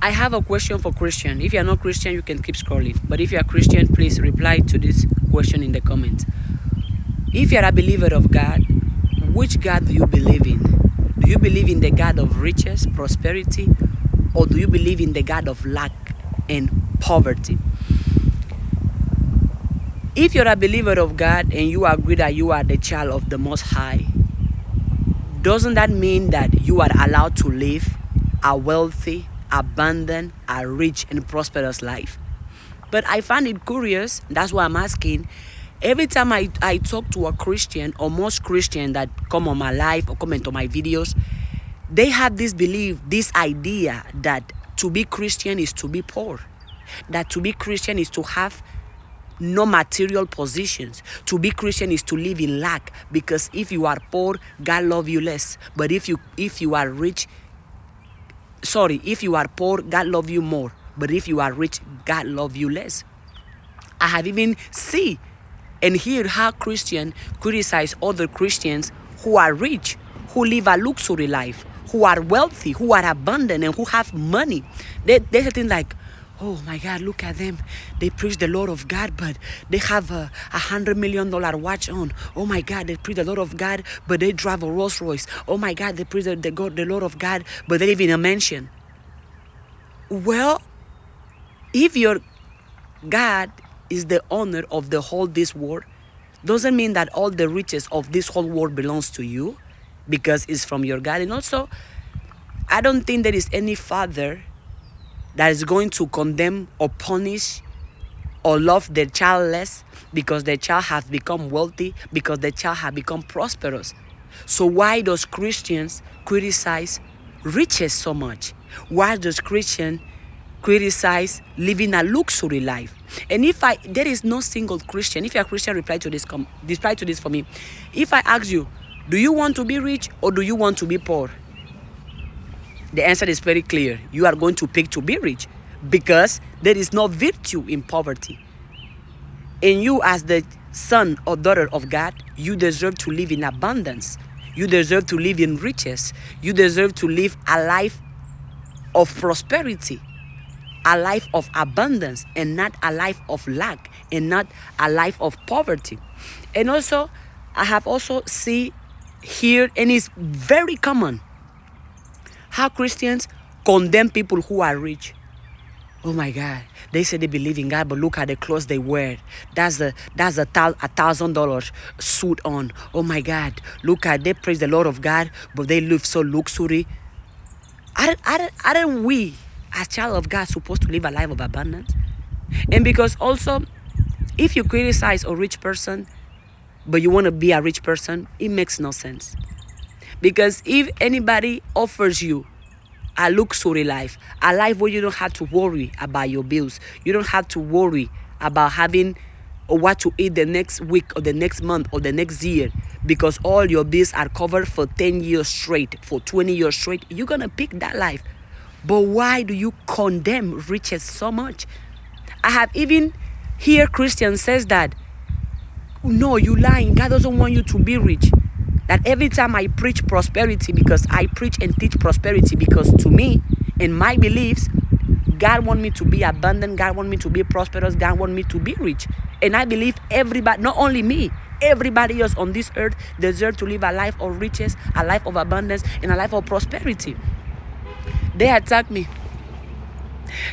I have a question for Christian. If you're not Christian, you can keep scrolling. But if you're Christian, please reply to this question in the comments. If you're a believer of God, which God do you believe in? Do you believe in the God of riches, prosperity, or do you believe in the God of lack and poverty? If you're a believer of God and you agree that you are the child of the Most High, doesn't that mean that you are allowed to live a wealthy, abundant, a rich and prosperous life? But I find it curious, that's why I'm asking. Every time I talk to a Christian, or most Christians that come on my live or comment on my videos, they have this belief, this idea that to be Christian is to be poor. That to be Christian is to have no material possessions. To be Christian is to live in lack, because if you are poor, God love you less. But if you are rich, if you are poor, God love you more. But if you are rich, God love you less. I have even seen and hear how Christians criticize other Christians who are rich, who live a luxury life, who are wealthy, who are abundant, and who have money. They say things like, oh my God, look at them. They preach the Lord of God, but they have a $100 million watch on. Oh my God, they preach the Lord of God, but they drive a Rolls Royce. Oh my God, they preach the Lord of God, but they live in a mansion. Well, if your God is the owner of the whole this world, doesn't mean that all the riches of this whole world belongs to you, because it's from your God. And also, I don't think there is any father that is going to condemn or punish or love their child less because their child has become wealthy, because their child has become prosperous. So why does Christians criticize riches so much? Why does Christian criticize living a luxury life? And there is no single Christian. If you're a Christian, reply to this for me. If I ask you, do you want to be rich or do you want to be poor? The answer is very clear. You are going to pick to be rich, because there is no virtue in poverty. And you, as the son or daughter of God, you deserve to live in abundance. You deserve to live in riches. You deserve to live a life of prosperity, a life of abundance, and not a life of lack, and not a life of poverty. And also, I have also seen here, and it's very common, how Christians condemn people who are rich. Oh my God, they say they believe in God, but look at the clothes they wear. That's a $1,000 suit on. Oh my God, look at, they praise the Lord of God, but they live so luxury. Aren't we, as child of God, supposed to live a life of abundance? And because also, if you criticize a rich person, but you want to be a rich person, it makes no sense. Because if anybody offers you a luxury life, a life where you don't have to worry about your bills, you don't have to worry about having or what to eat the next week or the next month or the next year, because all your bills are covered for 10 years straight, for 20 years straight, you're going to pick that life. But why do you condemn riches so much? I have even heard Christians says that, no, you lying. God doesn't want you to be rich. That every time I preach prosperity, because I preach and teach prosperity, because to me, in my beliefs, God wants me to be abundant, God wants me to be prosperous, God wants me to be rich. And I believe everybody, not only me, everybody else on this earth deserves to live a life of riches, a life of abundance, and a life of prosperity. They attack me.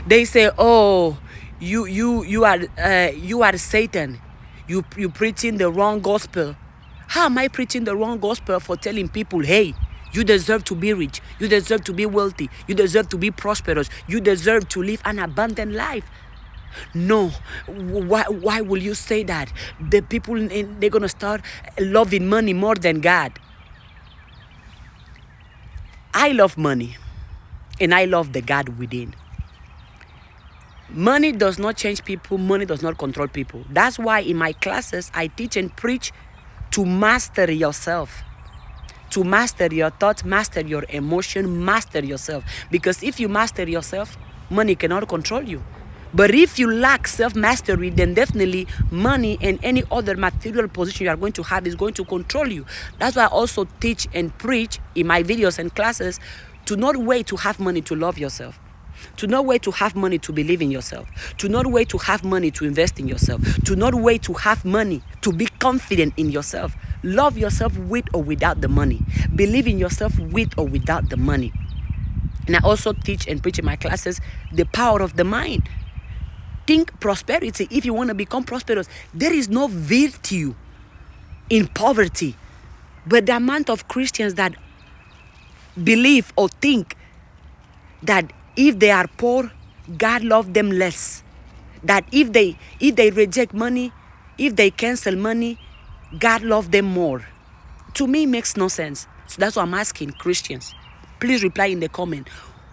They say, oh, you are Satan. You preaching the wrong gospel. How am I preaching the wrong gospel for telling people, hey, you deserve to be rich, you deserve to be wealthy, you deserve to be prosperous, you deserve to live an abundant life? No. Why will you say that? The people, they're going to start loving money more than God. I love money, and I love the God within. Money does not change people. Money does not control people. That's why in my classes, I teach and preach to master yourself, to master your thoughts, master your emotion, master yourself. Because if you master yourself, money cannot control you. But if you lack self-mastery, then definitely money and any other material position you are going to have is going to control you. That's why I also teach and preach in my videos and classes to not wait to have money to love yourself. To not wait to have money to believe in yourself. To not wait to have money to invest in yourself. To not wait to have money to be confident in yourself. Love yourself with or without the money. Believe in yourself with or without the money. And I also teach and preach in my classes the power of the mind. Think prosperity. If you want to become prosperous, there is no virtue in poverty. But the amount of Christians that believe or think that if they are poor, God loves them less. That if they reject money, if they cancel money, God loves them more. To me, it makes no sense. So that's why I'm asking Christians. Please reply in the comment.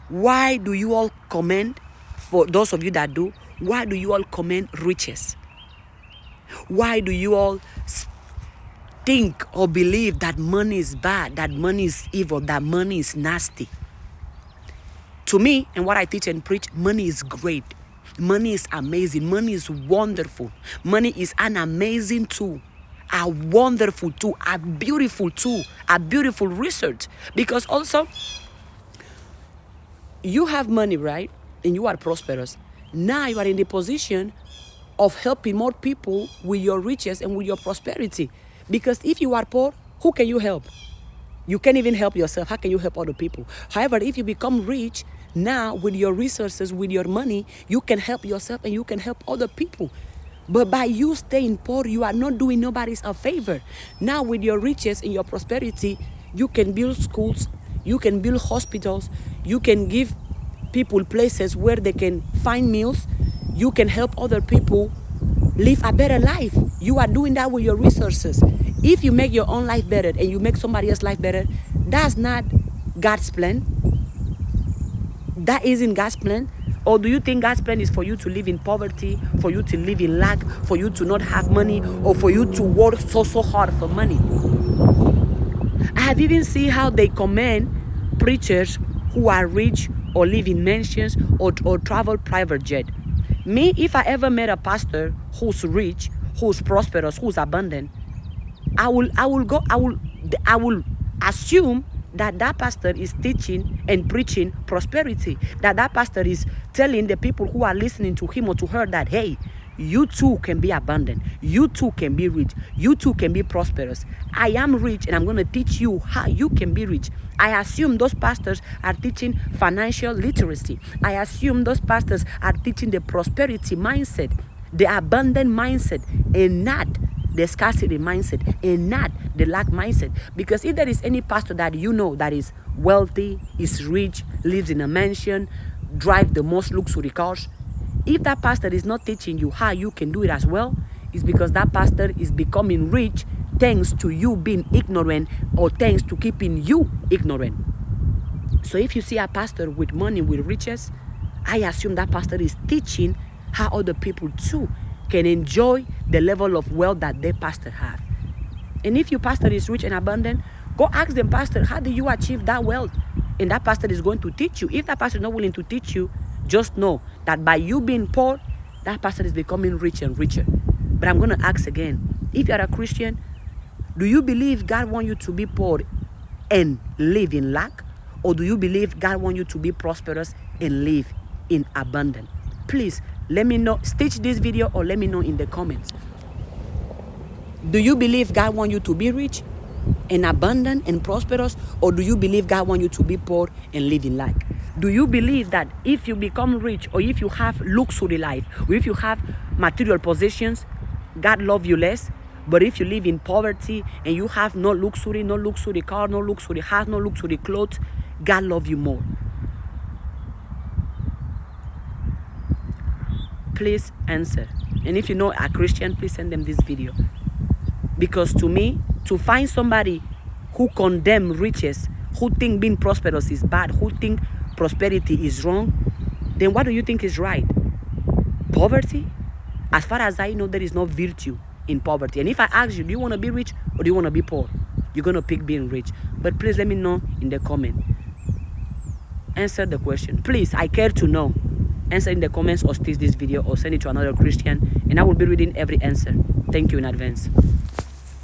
Why do you all commend, for those of you that do, why do you all commend riches? Why do you all think or believe that money is bad, that money is evil, that money is nasty? To me, and what I teach and preach, money is great. Money is amazing. Money is wonderful. Money is an amazing tool, a wonderful tool, a beautiful tool, a beautiful research. Because also, you have money, right? And you are prosperous. Now you are in the position of helping more people with your riches and with your prosperity. Because if you are poor, who can you help? You can't even help yourself. How can you help other people? However, if you become rich, now with your resources, with your money, you can help yourself and you can help other people. But by you staying poor, you are not doing nobody a favor. Now with your riches and your prosperity, you can build schools, you can build hospitals, you can give people places where they can find meals, you can help other people live a better life. You are doing that with your resources. If you make your own life better and you make somebody else's life better, that's not God's plan. That isn't God's plan. Or do you think God's plan is for you to live in poverty, for you to live in lack, for you to not have money, or for you to work so hard for money? I have even seen how they commend preachers who are rich or live in mansions or travel private jet. Me, if I ever met a pastor who's rich, who's prosperous, who's abundant, I will assume that pastor is teaching and preaching prosperity. That pastor is telling the people who are listening to him or to her that, hey, you too can be abundant. You too can be rich. You too can be prosperous. I am rich and I'm going to teach you how you can be rich. I assume those pastors are teaching financial literacy. I assume those pastors are teaching the prosperity mindset, the abundant mindset, and not the scarcity mindset, and not the lack mindset. Because if there is any pastor that you know that is wealthy, is rich, lives in a mansion, drive the most luxury cars, if that pastor is not teaching you how you can do it as well, it's because that pastor is becoming rich thanks to you being ignorant, or thanks to keeping you ignorant. So if you see a pastor with money, with riches, I assume that pastor is teaching how other people too can enjoy the level of wealth that their pastor have. And if your pastor is rich and abundant, go ask them, pastor, how do you achieve that wealth? And that pastor is going to teach you. If that pastor is not willing to teach you, just know that by you being poor, that pastor is becoming richer and richer. But I'm going to ask again, if you are a Christian, do you believe God wants you to be poor and live in lack? Or do you believe God wants you to be prosperous and live in abundance? Please let me know. Stitch this video or let me know in the comments. Do you believe God wants you to be rich and abundant and prosperous? Or do you believe God wants you to be poor and live in lack? Do you believe that if you become rich, or if you have luxury life, or if you have material possessions, God loves you less? But if you live in poverty and you have no luxury car, no luxury house, no luxury clothes, God loves you more? Please answer. And if you know a Christian, please send them this video. Because to me, to find somebody who condemn riches, who think being prosperous is bad, who think prosperity is wrong, then what do you think is right? Poverty? As far as I know, there is no virtue in poverty. And if I ask you, do you want to be rich or do you want to be poor? You're going to pick being rich. But please let me know in the comment. Answer the question. Please, I care to know. Answer in the comments or stitch this video or send it to another Christian, and I will be reading every answer. Thank you in advance.